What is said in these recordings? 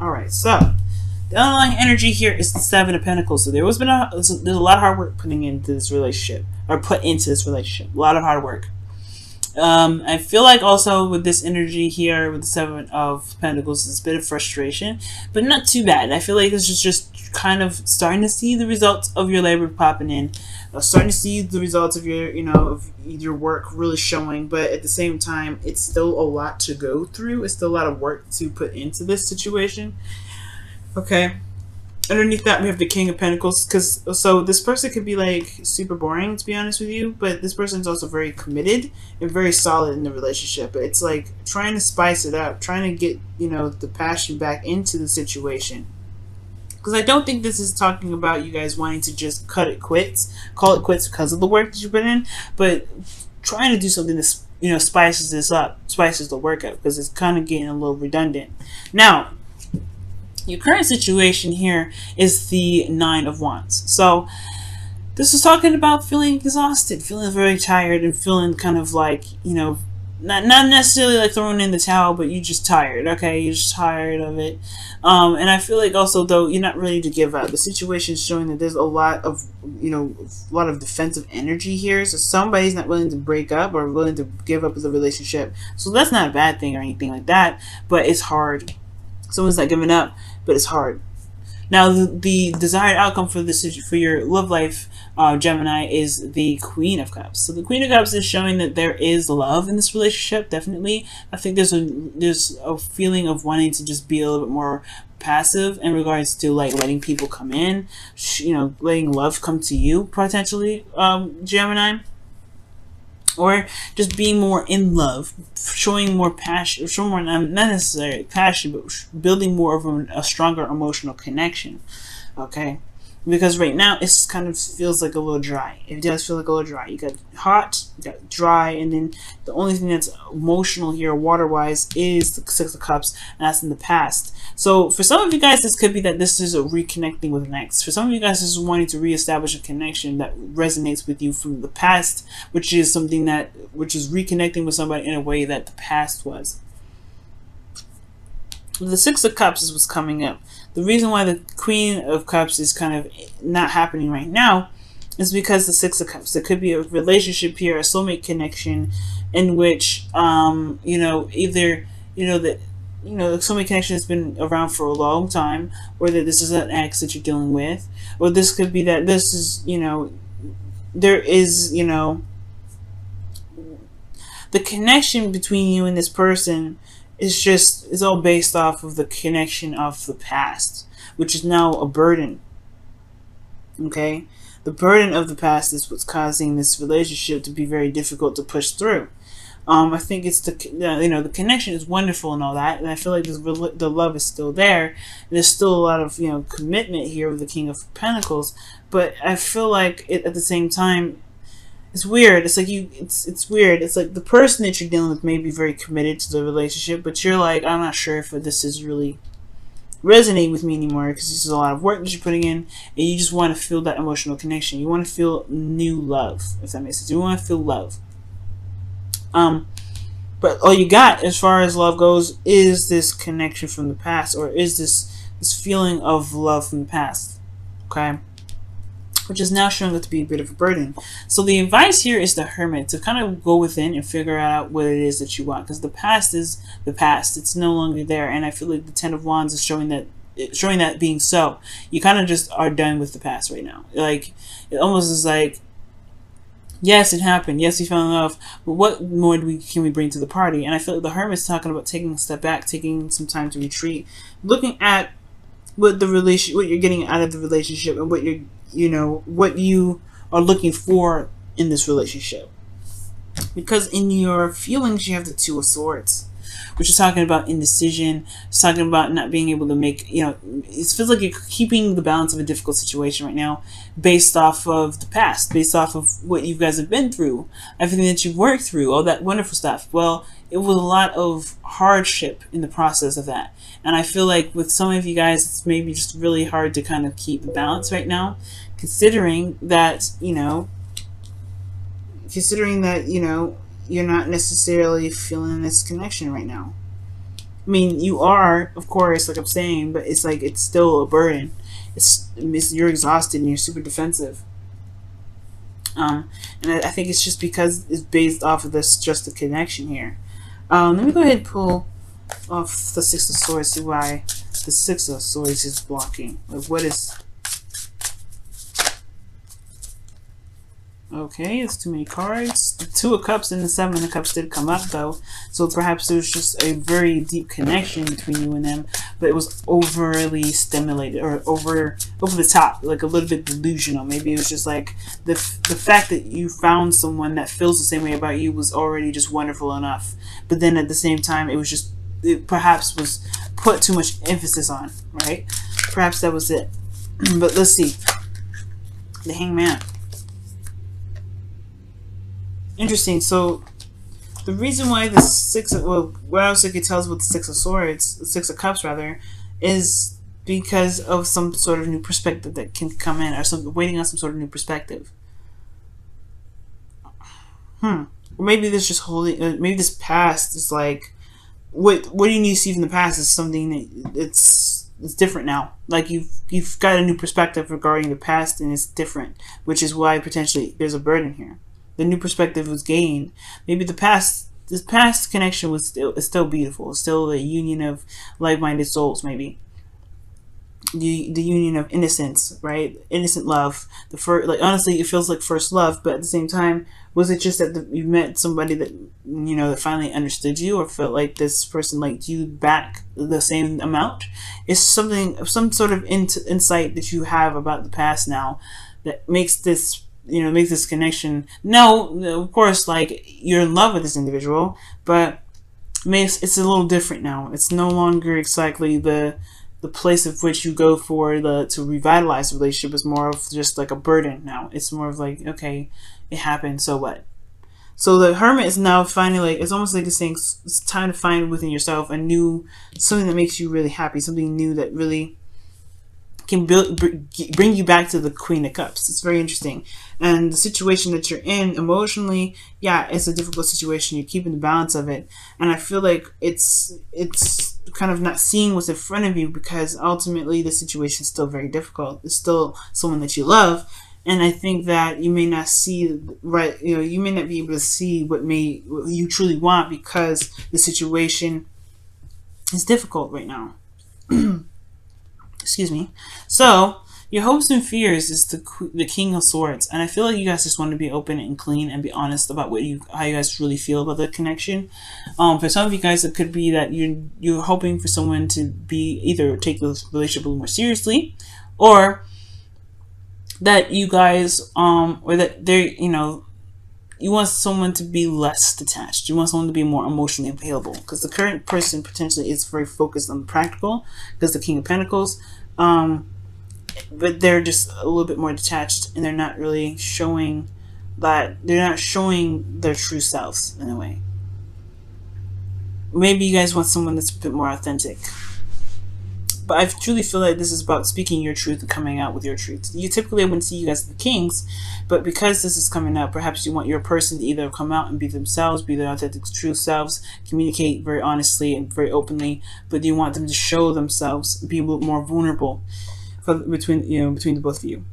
All right, so the underlying energy here is the Seven of Pentacles. So there's a lot of hard work put into this relationship. A lot of hard work. I feel like also with this energy here with the Seven of Pentacles, it's a bit of frustration, but not too bad. I feel like it's just kind of starting to see the results of your labor popping in, starting to see the results of your, of your work really showing. But at the same time, it's still a lot to go through. It's still a lot of work to put into this situation. Okay. Underneath that, we have the King of Pentacles, so this person could be like super boring, to be honest with you, but this person's also very committed and very solid in the relationship. But it's like trying to spice it up, trying to get, the passion back into the situation. Because I don't think this is talking about you guys wanting to just call it quits because of the work that you put in, but trying to do something that, spices this up, spices the work up, because it's kind of getting a little redundant. Now, your current situation here is the Nine of Wands. So this is talking about feeling exhausted, feeling very tired, and feeling kind of like, not necessarily like throwing in the towel, but you're just tired, okay? You're just tired of it. And I feel like also, though, you're not ready to give up. The situation is showing that there's a lot of, defensive energy here. So somebody's not willing to break up or willing to give up the relationship. So that's not a bad thing or anything like that, but it's hard. Someone's not giving up, but it's hard. Now, the desired outcome for your love life, Gemini, is the Queen of Cups. So the Queen of Cups is showing that there is love in this relationship. Definitely, I think there's a feeling of wanting to just be a little bit more passive in regards to like letting people come in, letting love come to you potentially, Gemini. Or just being more in love, showing more passion, showing more, not necessarily passion, but building more of a stronger emotional connection. Okay? Because right now, it kind of feels like a little dry. It does feel like a little dry. You got hot, you got dry, and then the only thing that's emotional here, water-wise, is the Six of Cups, and that's in the past. So for some of you guys, this could be that this is a reconnecting with an ex. For some of you guys, this is wanting to reestablish a connection that resonates with you from the past, which is reconnecting with somebody in a way that the past was. The Six of Cups is what's coming up. The reason why the Queen of Cups is kind of not happening right now is because the Six of Cups. There could be a relationship here, a soulmate connection, in which, either, the soulmate connection has been around for a long time, or that this is an ex that you're dealing with, or this could be that this is, there is, the connection between you and this person is all based off of the connection of the past, which is now a burden. Okay? The burden of the past is what's causing this relationship to be very difficult to push through. I think it's the connection is wonderful and all that, and I feel like the love is still there. There's still a lot of commitment here with the King of Pentacles, but I feel like at the same time, it's weird. It's like it's weird. It's like the person that you're dealing with may be very committed to the relationship, but you're like, I'm not sure if this is really resonating with me anymore, because this is a lot of work that you're putting in, and you just want to feel that emotional connection. You want to feel new love, if that makes sense. You want to feel love. But all you got as far as love goes is this connection from the past, or is this feeling of love from the past. Okay? Which is now showing up to be a bit of a burden. So the advice here is the Hermit, to kind of go within and figure out what it is that you want, because the past is the past. It's no longer there, and I feel like the Ten of Wands is showing that being so. You kind of just are done with the past right now. Like, it almost is like, yes, it happened. Yes, we fell in love, but what more can we bring to the party? And I feel like the Hermit's talking about taking a step back, taking some time to retreat, looking at what you're getting out of the relationship, and what what you are looking for in this relationship. Because in your feelings, you have the Two of Swords, which is talking about indecision. It's talking about not being able to make, it feels like you're keeping the balance of a difficult situation right now based off of the past, based off of what you guys have been through, everything that you've worked through, all that wonderful stuff. Well, it was a lot of hardship in the process of that. And I feel like with some of you guys, it's maybe just really hard to kind of keep the balance right now, considering that, you're not necessarily feeling this connection right now. I mean, you are, of course, like I'm saying, but it's like it's still a burden. You're exhausted and you're super defensive. And I think it's just because it's based off of this just the connection here. Let me go ahead and pull off the Six of Swords, see why the Six of Swords is blocking. Like, what is... Okay, it's too many cards. The Two of Cups and the Seven of Cups did come up, though. So perhaps there was just a very deep connection between you and them, but it was overly stimulated or over the top, like a little bit delusional. Maybe it was just like the fact that you found someone that feels the same way about you was already just wonderful enough. But then at the same time, it perhaps was put too much emphasis on, right? Perhaps that was it. But let's see. The Hangman. Interesting. So the reason why the what else I could tell us with the Six of Cups rather, is because of some sort of new perspective that can come in, or waiting on some sort of new perspective. Or maybe this just maybe this past is like, what do you need to see from the past is something that it's different now. Like you've got a new perspective regarding the past, and it's different, which is why potentially there's a burden here. The new perspective was gained. Maybe this past connection is still beautiful. It's still a union of like-minded souls. Maybe the union of innocence, right? Innocent love. Like honestly, it feels like first love, but at the same time, was it just that you met somebody that that finally understood you, or felt like this person liked you back the same amount? It's some sort of insight that you have about the past now that makes this. Makes this connection. No, of course, like you're in love with this individual, but it's a little different now. It's no longer exactly the place of which you go for to revitalize the relationship. Is more of just like a burden now. It's more of like, okay, it happened, so what? So the Hermit is now finally it's almost like it's saying it's time to find within yourself something that makes you really happy, something new that really can bring you back to the Queen of Cups. It's very interesting. And the situation that you're in emotionally, yeah, it's a difficult situation. You're keeping the balance of it. And I feel like it's kind of not seeing what's in front of you, because ultimately the situation is still very difficult. It's still someone that you love. And I think that you may not see right, you may not be able to see what you truly want, because the situation is difficult right now. Excuse me. So your hopes and fears is the King of Swords, and I feel like you guys just want to be open and clean and be honest about how you guys really feel about the connection. For some of you guys, it could be that you're hoping for someone to be either take the relationship a little more seriously, or that you guys or that they're you want someone to be less detached. You want someone to be more emotionally available, because the current person potentially is very focused on the practical, because the King of Pentacles, but they're just a little bit more detached, and they're not really showing that. They're not showing their true selves in a way. Maybe you guys want someone that's a bit more authentic. But I truly feel like this is about speaking your truth and coming out with your truth. You typically wouldn't see you guys as the kings, but because this is coming up, perhaps you want your person to either come out and be themselves, be their authentic, true selves, communicate very honestly and very openly, but you want them to show themselves, be a little more vulnerable between the both of you.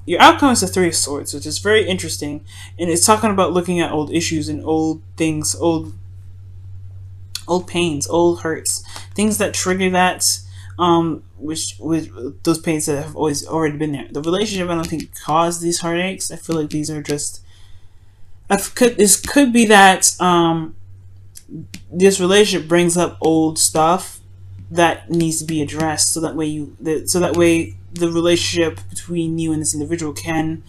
Your outcome is the Three of Swords, which is very interesting, and it's talking about looking at old issues and old things, old pains, old hurts, things that trigger that. Which with those pains that have already been there. The relationship, I don't think, caused these heartaches. I feel like these are just. This could be that this relationship brings up old stuff that needs to be addressed, so that way the relationship between you and this individual can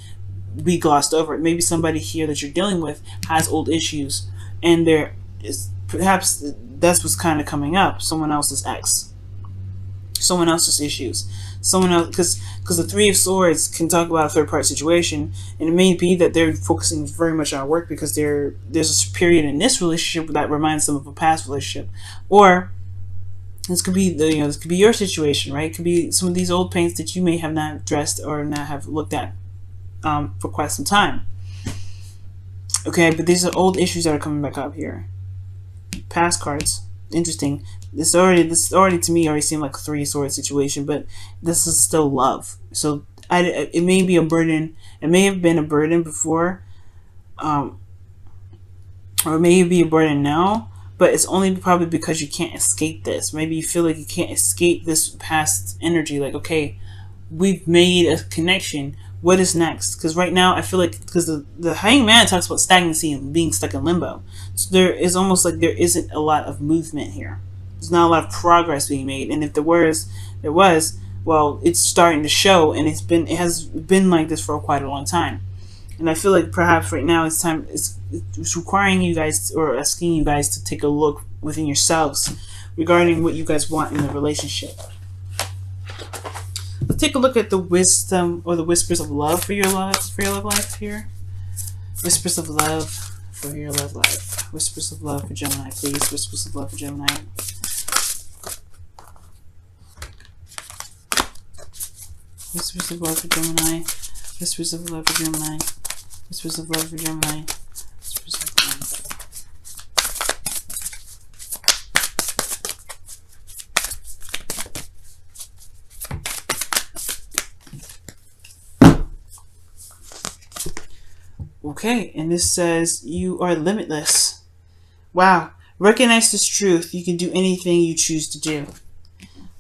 be glossed over. Maybe somebody here that you're dealing with has old issues, and there is perhaps that's what's kind of coming up. Someone else's ex. Someone else's issues, someone else, because the Three of Swords can talk about a third-party situation, and it may be that they're focusing very much on work because there's a period in this relationship that reminds them of a past relationship, or this could be this could be your situation, right? It could be some of these old pains that you may have not addressed or not have looked at for quite some time. Okay, but these are old issues that are coming back up here. Past cards. interesting. This already to me already seemed like a 3 sword situation, but this is still love. So it may be a burden. It may have been a burden before, or it may be a burden now. But it's only probably because you can't escape this. Maybe you feel like you can't escape this past energy. Like, okay, we've made a connection. What is next? Because right now, I feel like, because the Hanged Man talks about stagnancy and being stuck in limbo. So there is almost like there isn't a lot of movement here. There's not a lot of progress being made. And if there was, well, it's starting to show, and it has been like this for quite a long time. And I feel like perhaps right now it's requiring you guys, or asking you guys, to take a look within yourselves regarding what you guys want in the relationship. Let's take a look at the wisdom or the whispers of love for your love life here. Whispers of love for your love life. Whispers of love for Gemini, please. Whispers of love for Gemini. Whispers of love for Gemini. Whispers of love for Gemini. Whispers of love for Gemini. Whispers of love. Okay, and this says you are limitless. Wow. Recognize this truth. You can do anything you choose to do.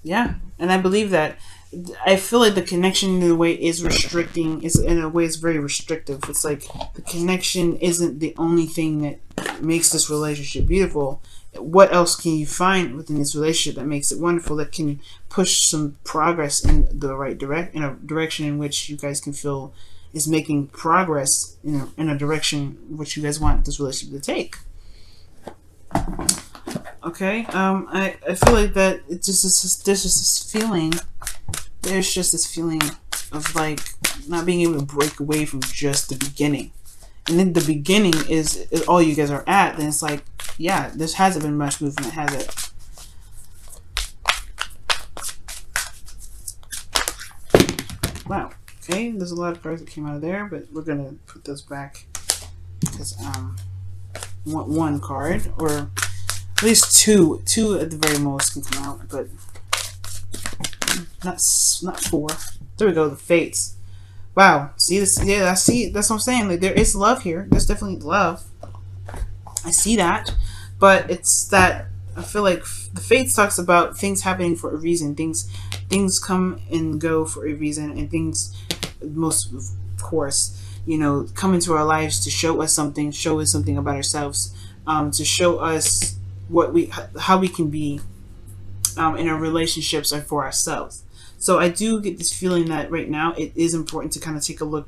Yeah, and I believe that. I feel like the connection in a way is restricting. In a way, it's very restrictive. It's like the connection isn't the only thing that makes this relationship beautiful. What else can you find within this relationship that makes it wonderful? That can push some progress in the right in a direction in which you guys can feel is making progress in a direction which you guys want this relationship to take. Okay, I feel like that it's just there's just this feeling. There's just this feeling of like not being able to break away from just the beginning. And then the beginning is all you guys are at. Then it's like, yeah, there hasn't been much movement, has it? Wow. Okay, there's a lot of cards that came out of there, but we're gonna put those back because one card, or at least two at the very most can come out, but not 4. There we go, the fates. Wow, see this? Yeah, I see. That's what I'm saying. Like, there is love here. There's definitely love. I see that, but it's that I feel like the fates talks about things happening for a reason. Things come and go for a reason, and things, most of course, you know, come into our lives to show us something about ourselves, to show us how we can be in our relationships and for ourselves. So I do get this feeling that right now it is important to kind of take a look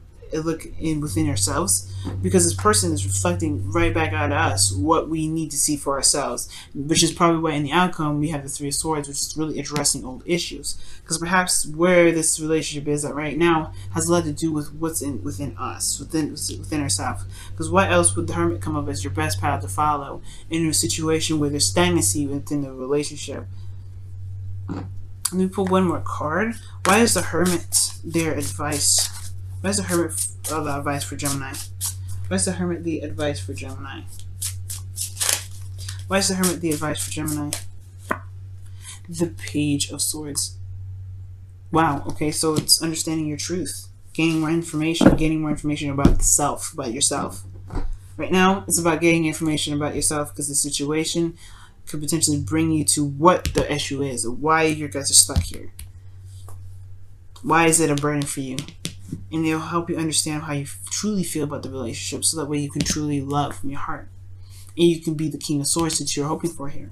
in within ourselves, because this person is reflecting right back at us what we need to see for ourselves, which is probably why in the outcome we have the 3 of Swords, which is really addressing old issues, because perhaps where this relationship is at right now has a lot to do with what's within us, within ourselves. Because why else would the Hermit come up as your best path to follow in a situation where there's stagnancy within the relationship? Let me pull one more card. Why is the Hermit their advice? Why is the Hermit the advice for Gemini? Why is the Hermit the advice for Gemini? Why is the Hermit the advice for Gemini? The Page of Swords. Wow, okay, so it's understanding your truth. Gaining more information about the self, about yourself. Right now, it's about getting information about yourself, because the situation could potentially bring you to what the issue is, or why you guys are stuck here. Why is it a burden for you? And it'll help you understand how you truly feel about the relationship, so that way you can truly love from your heart. And you can be the King of Swords that you're hoping for here.